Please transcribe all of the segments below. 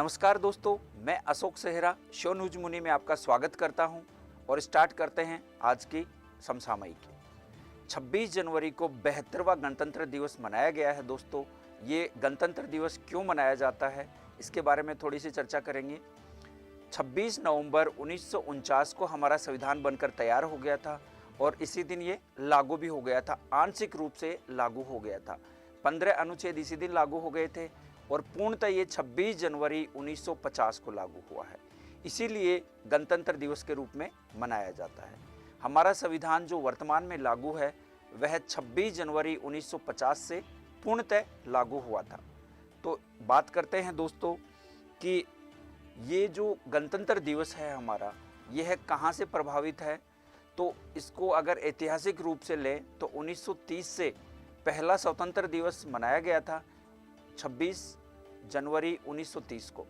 नमस्कार दोस्तों, मैं अशोक सेहरा शो न्यूज मुनि में आपका स्वागत करता हूं और स्टार्ट करते हैं आज की समसामयिक। 26 जनवरी को 72वां गणतंत्र दिवस मनाया गया है। दोस्तों, ये गणतंत्र दिवस क्यों मनाया जाता है, इसके बारे में थोड़ी सी चर्चा करेंगे। 26 नवंबर 1949 को हमारा संविधान बनकर तैयार हो गया था और इसी दिन ये लागू भी हो गया था, आंशिक रूप से लागू हो गया था। 15 अनुच्छेद इसी दिन लागू हो गए थे और पूर्णतः ये 26 जनवरी 1950 को लागू हुआ है। इसीलिए गणतंत्र दिवस के रूप में मनाया जाता है। हमारा संविधान जो वर्तमान में लागू है वह 26 जनवरी 1950 से पूर्णतः लागू हुआ था। तो बात करते हैं दोस्तों कि ये जो गणतंत्र दिवस है हमारा, यह कहाँ से प्रभावित है। तो इसको अगर ऐतिहासिक रूप से लें तो 1930 से पहला स्वतंत्र दिवस मनाया गया था 26 जनवरी 1930 को।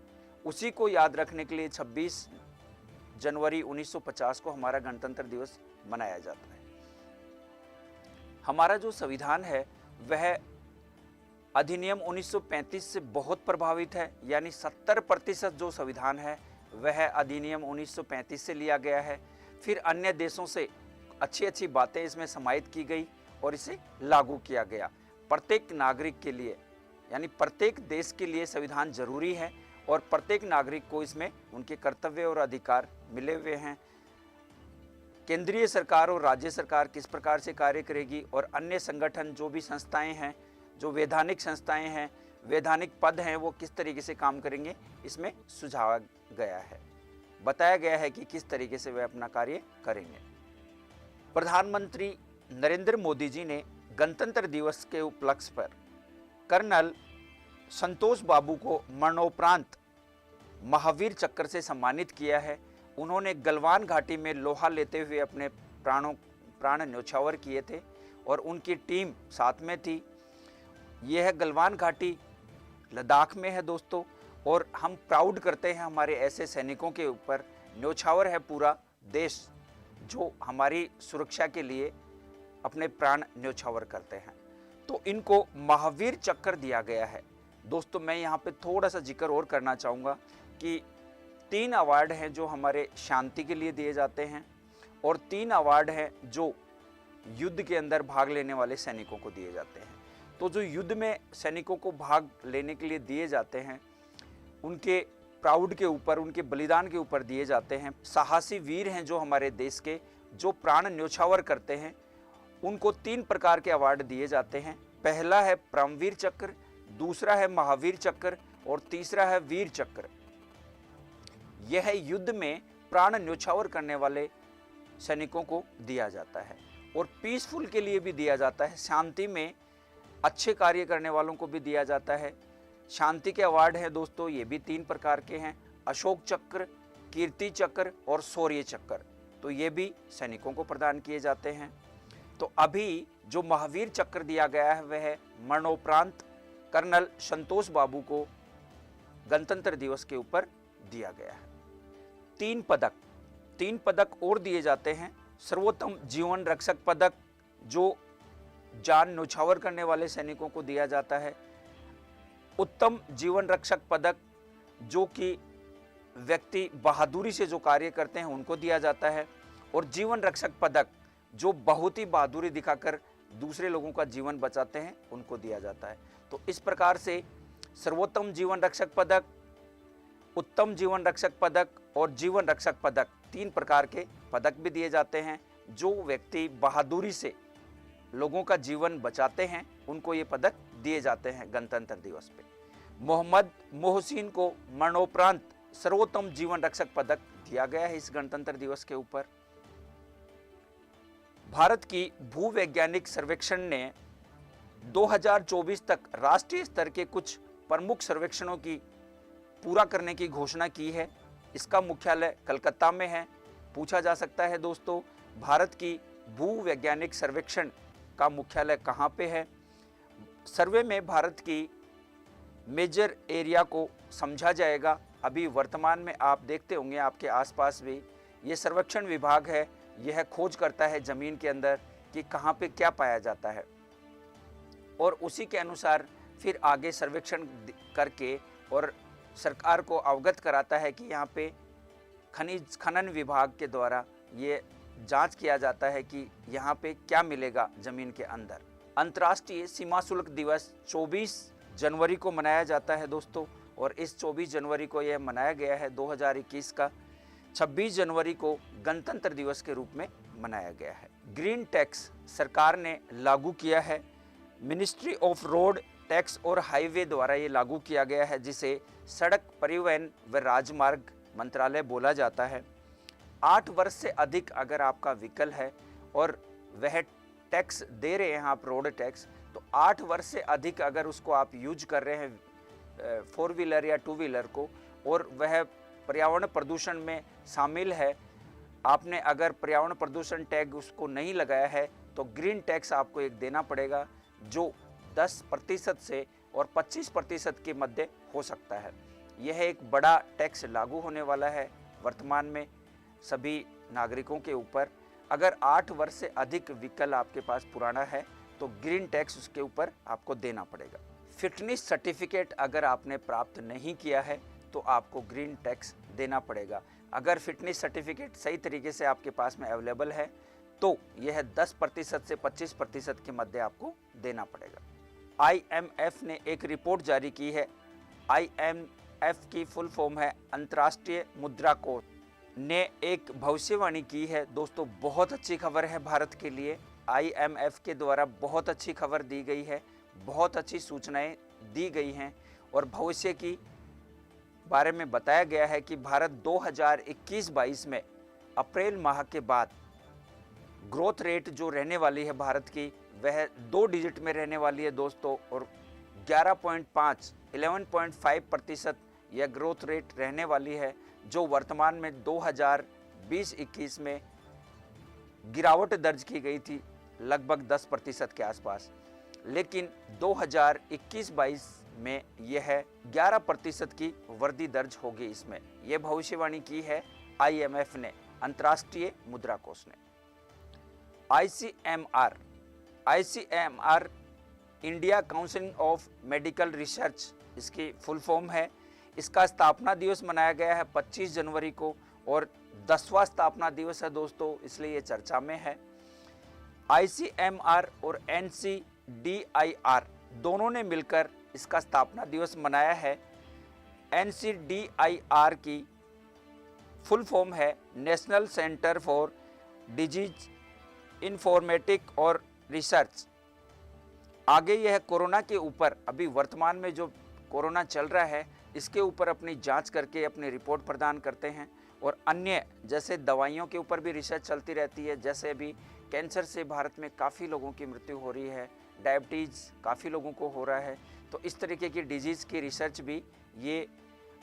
उसी को याद रखने के लिए 26 जनवरी 1950 को हमारा गणतंत्र दिवस मनाया जाता है। हमारा जो संविधान है वह अधिनियम 1935 से बहुत प्रभावित है, यानी 70% जो संविधान है वह अधिनियम 1935 से लिया गया है। फिर अन्य देशों से अच्छी बातें इसमें समाहित की गई और इसे लागू किया गया। प्रत्येक नागरिक के लिए, यानी प्रत्येक देश के लिए संविधान जरूरी है और प्रत्येक नागरिक को इसमें उनके कर्तव्य और अधिकार मिले हुए हैं। केंद्रीय सरकार और राज्य सरकार किस प्रकार से कार्य करेगी और अन्य संगठन जो भी संस्थाएं हैं, जो वैधानिक संस्थाएं हैं, वैधानिक पद हैं, वो किस तरीके से काम करेंगे, इसमें सुझावा गया है, बताया गया है कि किस तरीके से वे अपना कार्य करेंगे। प्रधानमंत्री नरेंद्र मोदी जी ने गणतंत्र दिवस के उपलक्ष्य पर कर्नल संतोष बाबू को मरणोपरांत महावीर चक्र से सम्मानित किया है। उन्होंने गलवान घाटी में लोहा लेते हुए अपने प्राण न्योछावर किए थे और उनकी टीम साथ में थी। यह गलवान घाटी लद्दाख में है दोस्तों, और हम प्राउड करते हैं हमारे ऐसे सैनिकों के ऊपर। न्योछावर है पूरा देश जो हमारी सुरक्षा के लिए अपने प्राण न्योछावर करते हैं। तो इनको महावीर चक्र दिया गया है। दोस्तों, मैं यहाँ पे थोड़ा सा जिक्र और करना चाहूँगा कि 3 अवार्ड हैं जो हमारे शांति के लिए दिए जाते हैं और 3 अवार्ड हैं जो युद्ध के अंदर भाग लेने वाले सैनिकों को दिए जाते हैं। तो जो युद्ध में सैनिकों को भाग लेने के लिए दिए जाते हैं, उनके प्राउड के ऊपर, उनके बलिदान के ऊपर दिए जाते हैं। साहसी वीर हैं जो हमारे देश के, जो प्राण न्योछावर करते हैं, उनको 3 प्रकार के अवार्ड दिए जाते हैं। पहला है परमवीर चक्र, दूसरा है महावीर चक्र और तीसरा है वीर चक्र। यह युद्ध में प्राण न्योछावर करने वाले सैनिकों को दिया जाता है और पीसफुल के लिए भी दिया जाता है। शांति में अच्छे कार्य करने वालों को भी दिया जाता है। शांति के अवार्ड हैं दोस्तों, ये भी 3 प्रकार के हैं, अशोक चक्र, कीर्ति चक्र और शौर्य चक्र। तो ये भी सैनिकों को प्रदान किए जाते हैं। तो अभी जो महावीर चक्र दिया गया है वह मरणोपरांत कर्नल संतोष बाबू को गणतंत्र दिवस के ऊपर दिया गया है। 3 पदक और दिए जाते हैं। सर्वोत्तम जीवन रक्षक पदक जो जान न्योछावर करने वाले सैनिकों को दिया जाता है। उत्तम जीवन रक्षक पदक जो कि व्यक्ति बहादुरी से जो कार्य करते हैं उनको दिया जाता है। और जीवन रक्षक पदक जो बहुत ही बहादुरी दिखाकर दूसरे लोगों का जीवन बचाते हैं, उनको दिया जाता है। तो इस प्रकार से सर्वोत्तम जीवन रक्षक पदक, उत्तम जीवन रक्षक पदक और जीवन रक्षक पदक, 3 प्रकार के पदक भी दिए जाते हैं। जो व्यक्ति बहादुरी से लोगों का जीवन बचाते हैं, उनको ये पदक दिए जाते हैं गणतंत्र दिवस पे। मोहम्मद मोहसिन को मरणोपरांत सर्वोत्तम जीवन रक्षक पदक दिया गया है इस गणतंत्र दिवस के ऊपर। भारत की भूवैज्ञानिक सर्वेक्षण ने 2024 तक राष्ट्रीय स्तर के कुछ प्रमुख सर्वेक्षणों की पूरा करने की घोषणा की है। इसका मुख्यालय कलकत्ता में है। पूछा जा सकता है दोस्तों, भारत की भूवैज्ञानिक सर्वेक्षण का मुख्यालय कहाँ पे है। सर्वे में भारत की मेजर एरिया को समझा जाएगा। अभी वर्तमान में आप देखते होंगे आपके आसपास भी ये सर्वेक्षण विभाग है, यह खोज करता है ज़मीन के अंदर कि कहाँ पे क्या पाया जाता है और उसी के अनुसार फिर आगे सर्वेक्षण करके और सरकार को अवगत कराता है कि यहाँ पे खनिज खनन विभाग के द्वारा ये जांच किया जाता है कि यहाँ पे क्या मिलेगा ज़मीन के अंदर। अंतर्राष्ट्रीय सीमा शुल्क दिवस 24 जनवरी को मनाया जाता है दोस्तों, और इस 24 जनवरी को यह मनाया गया है 2021 का। 26 जनवरी को गणतंत्र दिवस के रूप में मनाया गया है। ग्रीन टैक्स सरकार ने लागू किया है। मिनिस्ट्री ऑफ रोड टैक्स और हाईवे द्वारा ये लागू किया गया है, जिसे सड़क परिवहन व राजमार्ग मंत्रालय बोला जाता है। 8 वर्ष से अधिक अगर आपका व्हीकल है और वह टैक्स दे रहे हैं आप रोड टैक्स, तो 8 वर्ष से अधिक अगर उसको आप यूज कर रहे हैं 4 व्हीलर या 2 व्हीलर को, और वह पर्यावरण प्रदूषण में शामिल है, आपने अगर पर्यावरण प्रदूषण टैग उसको नहीं लगाया है तो ग्रीन टैक्स आपको एक देना पड़ेगा, जो 10% से और 25% के मध्य हो सकता है। यह एक बड़ा टैक्स लागू होने वाला है वर्तमान में सभी नागरिकों के ऊपर। अगर 8 वर्ष से अधिक व्हीकल आपके पास पुराना है तो ग्रीन टैक्स उसके ऊपर आपको देना पड़ेगा। फिटनेस सर्टिफिकेट अगर आपने प्राप्त नहीं किया है तो आपको ग्रीन टैक्स देना पड़ेगा। अगर फिटनेस सर्टिफिकेट सही तरीके से आपके पास में अवेलेबल है तो यह 10% से 25% के मध्य आपको देना पड़ेगा। IMF ने एक रिपोर्ट जारी की है। IMF की फुल फॉर्म है अंतर्राष्ट्रीय मुद्रा कोष, ने एक भविष्यवाणी की है दोस्तों। बहुत अच्छी खबर है भारत के लिए। IMF के द्वारा बहुत अच्छी खबर दी गई है, बहुत अच्छी सूचनाएं दी गई हैं और भविष्य की बारे में बताया गया है कि भारत 2021-22 में अप्रैल माह के बाद ग्रोथ रेट जो रहने वाली है भारत की, वह 2 डिजिट में रहने वाली है दोस्तों, और 11.5 यह ग्रोथ रेट रहने वाली है, जो वर्तमान में 2020-21 में गिरावट दर्ज की गई थी लगभग 10% के आसपास, लेकिन 2021-22 में यह 11% की वृद्धि दर्ज होगी। इसमें यह भविष्यवाणी की है IMF ने, अंतर्राष्ट्रीय मुद्रा कोष ने। ICMR India council of medical research इसकी फुल फॉर्म है। इसका स्थापना दिवस मनाया गया है 25 जनवरी को और 10वां स्थापना दिवस है दोस्तों, इसलिए ये चर्चा में है। ICMR और NCDIR दोनों ने मिलकर इसका स्थापना दिवस मनाया है। NCDIR की फुल फॉर्म है national centre for disease informatic और रिसर्च। आगे यह कोरोना के ऊपर, अभी वर्तमान में जो कोरोना चल रहा है, इसके ऊपर अपनी जांच करके अपनी रिपोर्ट प्रदान करते हैं, और अन्य जैसे दवाइयों के ऊपर भी रिसर्च चलती रहती है। जैसे अभी कैंसर से भारत में काफ़ी लोगों की मृत्यु हो रही है, डायबिटीज़ काफ़ी लोगों को हो रहा है, तो इस तरीके की डिजीज़ की रिसर्च भी ये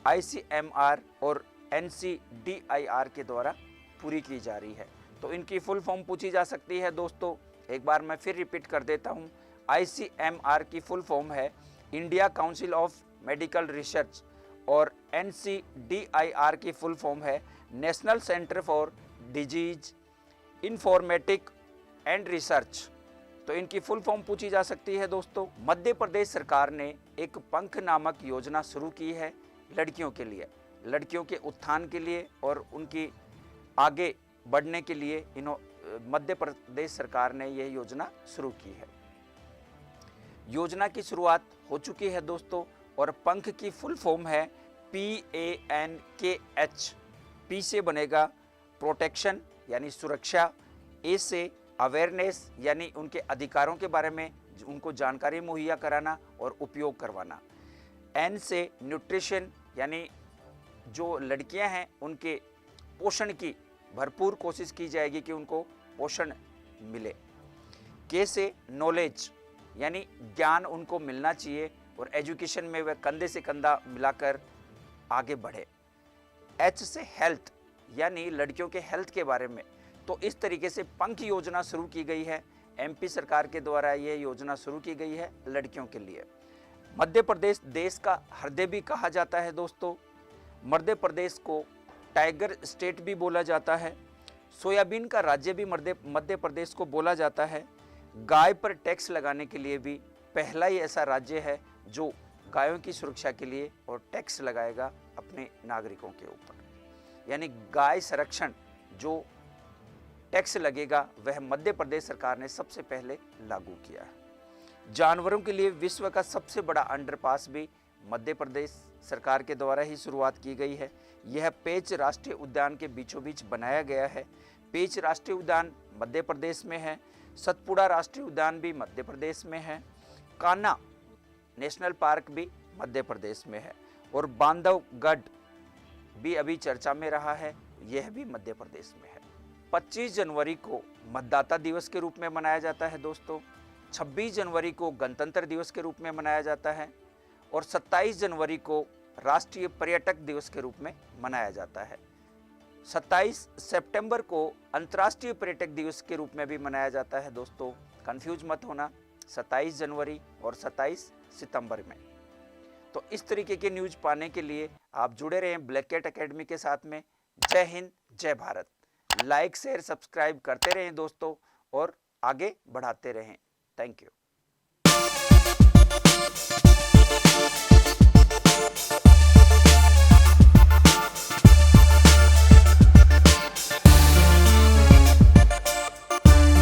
ICMR और NCDIR के द्वारा पूरी की जा रही है। तो इनकी फुल फॉर्म पूछी जा सकती है दोस्तों, एक बार मैं फिर रिपीट कर देता हूँ। ICMR की फुल फॉर्म है India council of medical research, और NCDIR की फुल फॉर्म है national centre for disease informatic and research. तो इनकी फुल फॉर्म पूछी जा सकती है दोस्तों। मध्य प्रदेश सरकार ने एक पंख नामक योजना शुरू की है लड़कियों के लिए, लड़कियों के उत्थान के लिए और उनकी आगे बढ़ने के लिए मध्य प्रदेश सरकार ने यह योजना शुरू की है। योजना की शुरुआत हो चुकी है दोस्तों, और पंख की फुल फॉर्म है PANKH। P से बनेगा प्रोटेक्शन यानी सुरक्षा, A से अवेयरनेस यानी उनके अधिकारों के बारे में उनको जानकारी मुहैया कराना और उपयोग करवाना, N से न्यूट्रिशन यानी जो लड़कियां हैं उनके पोषण की भरपूर कोशिश की जाएगी कि उनको पोषण मिले, K से नॉलेज यानी ज्ञान उनको मिलना चाहिए और एजुकेशन में वह कंधे से कंधा मिलाकर आगे बढ़े, H से हेल्थ यानी लड़कियों के हेल्थ के बारे में। तो इस तरीके से पंख योजना शुरू की गई है, MP सरकार के द्वारा यह योजना शुरू की गई है लड़कियों के लिए। मध्य प्रदेश देश का हृदय भी कहा जाता है दोस्तों। मध्य प्रदेश को टाइगर स्टेट भी बोला जाता है, सोयाबीन का राज्य भी मध्य प्रदेश को बोला जाता है। गाय पर टैक्स लगाने के लिए भी पहला ही ऐसा राज्य है जो गायों की सुरक्षा के लिए और टैक्स लगाएगा अपने नागरिकों के ऊपर। यानी गाय संरक्षण जो टैक्स लगेगा वह मध्य प्रदेश सरकार ने सबसे पहले लागू किया है। जानवरों के लिए विश्व का सबसे बड़ा अंडरपास भी मध्य प्रदेश सरकार के द्वारा ही शुरुआत की गई है। यह पेंच राष्ट्रीय उद्यान के बीचों बीच बनाया गया है। पेंच राष्ट्रीय उद्यान मध्य प्रदेश में है। सतपुड़ा राष्ट्रीय उद्यान भी मध्य प्रदेश में है। कान्हा नेशनल पार्क भी मध्य प्रदेश में है और बांधवगढ़ भी अभी चर्चा में रहा है, यह भी मध्य प्रदेश में है। 25 जनवरी को मतदाता दिवस के रूप में मनाया जाता है दोस्तों। 26 जनवरी को गणतंत्र दिवस के रूप में मनाया जाता है और 27 जनवरी को राष्ट्रीय पर्यटक दिवस के रूप में मनाया जाता है। 27 सितंबर को अंतर्राष्ट्रीय पर्यटक दिवस के रूप में भी मनाया जाता है दोस्तों, कंफ्यूज मत होना, 27 जनवरी और 27 सितंबर में। तो इस तरीके के न्यूज पाने के लिए आप जुड़े रहें ब्लैक कैट एकेडमी के साथ में। जय हिंद, जय भारत। लाइक शेयर सब्सक्राइब करते रहें दोस्तों और आगे बढ़ाते रहें। Thank you.